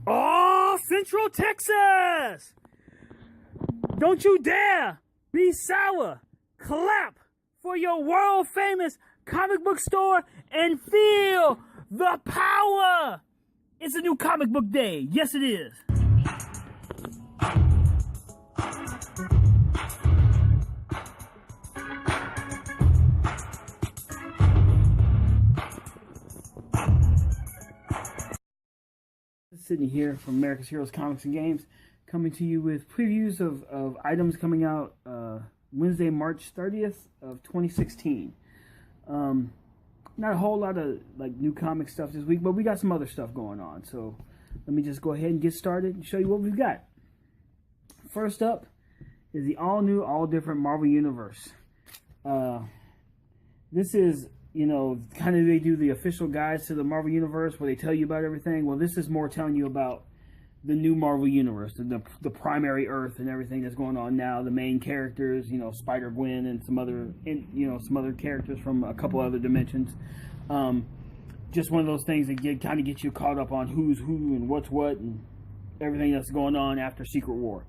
Oh, Central Texas! Don't you dare be sour. Clap for your world famous comic book store and feel the power. It's a new comic book day. Yes, it is. Sydney here from America's Heroes Comics and Games, coming to you with previews of items coming out Wednesday, March 30th of 2016. Not a whole lot of like new comic stuff this week, but we got some other stuff going on. So let me just go ahead and get started and show you what we've got. First up is the all new, all different Marvel Universe. This is, you know, kind of they do the official guides to the Marvel Universe where they tell you about everything. Well, this is more telling you about the new Marvel Universe, the primary Earth and everything that's going on now. The main characters, you know, Spider-Gwen and some other characters from a couple other dimensions. Just one of those things that kind of get you caught up on who's who and what's what and everything that's going on after Secret War.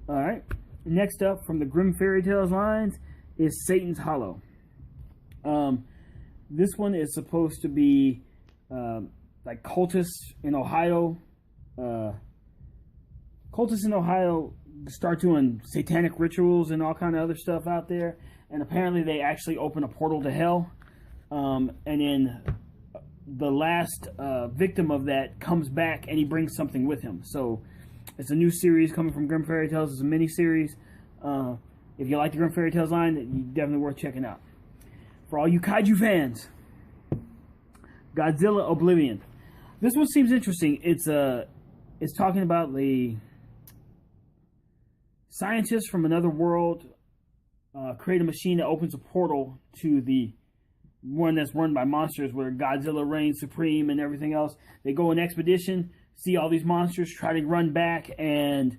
All right. Next up from the Grimm Fairy Tales lines is Satan's Hollow. This one is supposed to be like cultists in Ohio. Cultists in Ohio start doing satanic rituals and all kind of other stuff out there, and apparently they actually open a portal to hell. And then the last victim of that comes back and he brings something with him. So it's a new series coming from Grimm Fairy Tales. It's a mini series. If you like the Grimm Fairy Tales line, it's definitely worth checking out. For all you kaiju fans, Godzilla Oblivion. This one seems interesting. It's talking about the scientists from another world create a machine that opens a portal to the one that's run by monsters, where Godzilla reigns supreme and everything else. They go on expedition, see all these monsters, try to run back and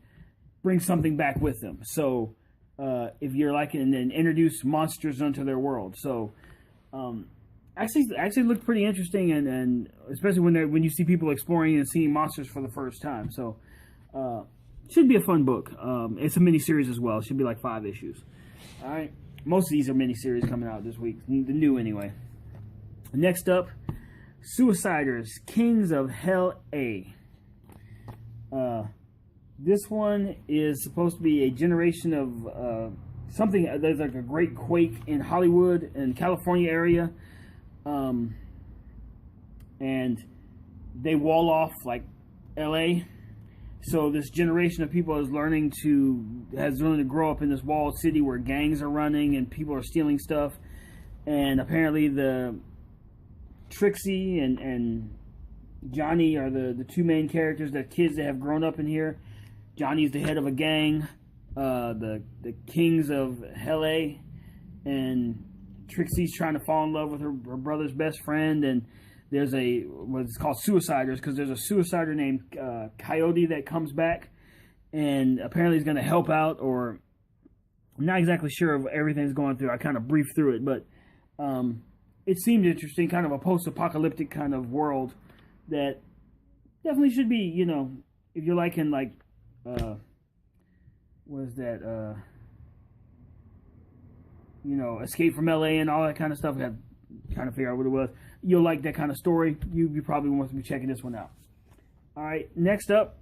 bring something back with them. So if you're like, and then introduce monsters onto their world. So actually looked pretty interesting, and especially when you see people exploring and seeing monsters for the first time. So should be a fun book. It's a mini series as well. It should be like 5 issues. All right, most of these are mini series coming out this week, the new anyway. Next up, Suiciders, Kings of Hell A. This one is supposed to be a generation of something. There's like a great quake in Hollywood and California area, and they wall off like LA. So this generation of people has learning to grow up in this walled city where gangs are running and people are stealing stuff. And apparently the Trixie and Johnny are the two main characters, that kids that have grown up in here. Johnny's the head of a gang, the Kings of Hell A, and Trixie's trying to fall in love with her brother's best friend, and there's what's called Suiciders, because there's a suicider named Coyote that comes back, and apparently he's going to help out, or I'm not exactly sure of everything that's going through. I kind of briefed through it, but it seemed interesting, kind of a post-apocalyptic kind of world that definitely should be, you know, if you're liking like what is that? You know, Escape from LA and all that kind of stuff. I had to kind of figure out what it was. You'll like that kind of story. You probably want to be checking this one out. All right, next up,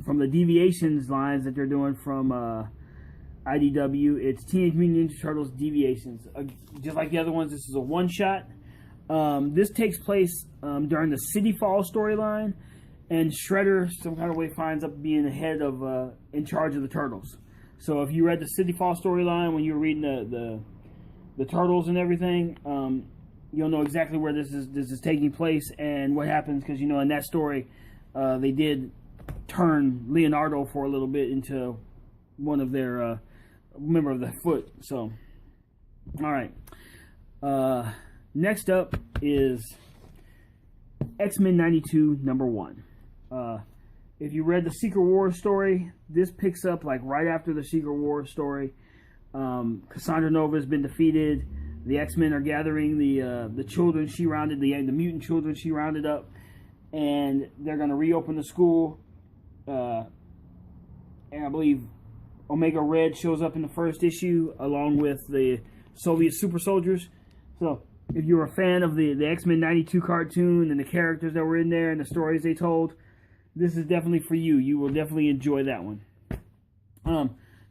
from the Deviations lines that they're doing from IDW, it's Teenage Mutant Ninja Turtles Deviations. Just like the other ones, this is a one-shot. This takes place during the City Fall storyline, and Shredder, some kind of way, finds up being the head of, in charge of the Turtles. So if you read the City Fall storyline when you were reading the Turtles and everything, you'll know exactly where this is taking place and what happens, because, you know, in that story, they did turn Leonardo for a little bit into one of their member of the Foot. So, all right. Next up is X-Men 92 #1. If you read the Secret War story, this picks up like right after the Secret War story. Cassandra Nova has been defeated. The X-Men are gathering the children she rounded, the mutant children she rounded up, and they're going to reopen the school. And I believe Omega Red shows up in the first issue along with the Soviet super soldiers. So if you're a fan of the X-Men 92 cartoon and the characters that were in there and the stories they told, this is definitely for you. You will definitely enjoy that one.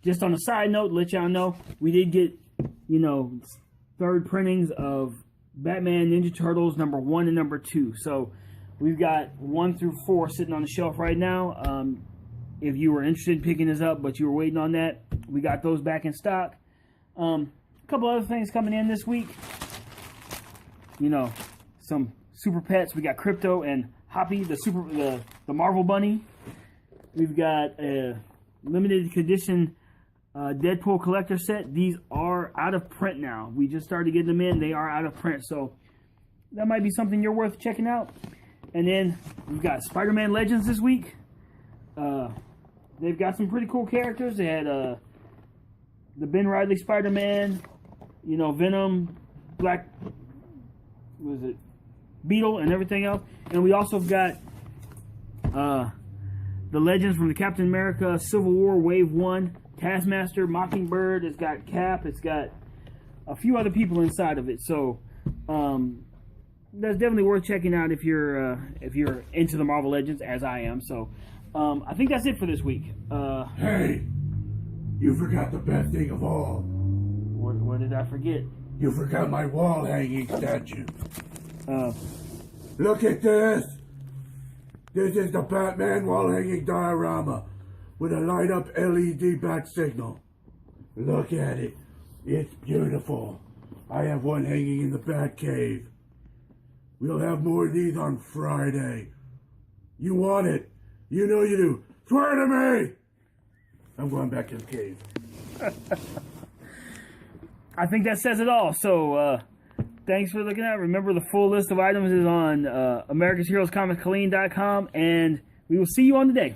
Just on a side note, let y'all know, we did get, third printings of Batman Ninja Turtles #1 and #2. So we've got 1 through 4 sitting on the shelf right now. If you were interested in picking this up, but you were waiting on that, we got those back in stock. A couple other things coming in this week. Some super pets. We got Crypto and Hoppy, the Marvel Bunny. We've got a limited condition Deadpool collector set. These are out of print now. We just started getting them in. They are out of print, so that might be something you're worth checking out. And then we've got Spider-Man Legends this week. They've got some pretty cool characters. They had the Ben Reilly Spider-Man, Venom, Beetle, and everything else. And we also got the Legends from the Captain America Civil War Wave 1. Taskmaster, Mockingbird, it's got Cap, it's got a few other people inside of it. So that's definitely worth checking out if you're into the Marvel Legends, as I am. So I think that's it for this week. Hey, you forgot the best thing of all. What did I forget? You forgot my wall hanging statue. Look at this. This is the Batman wall hanging diorama with a light up LED bat signal. Look at it. It's beautiful. I have one hanging in the Bat Cave. We'll have more of these on Friday. You want it? You know you do. Swear to me! I'm going back to the cave. I think that says it all. So, thanks for looking at it. Remember, the full list of items is on AmericasHeroesComicsColleen.com, and we will see you on the day.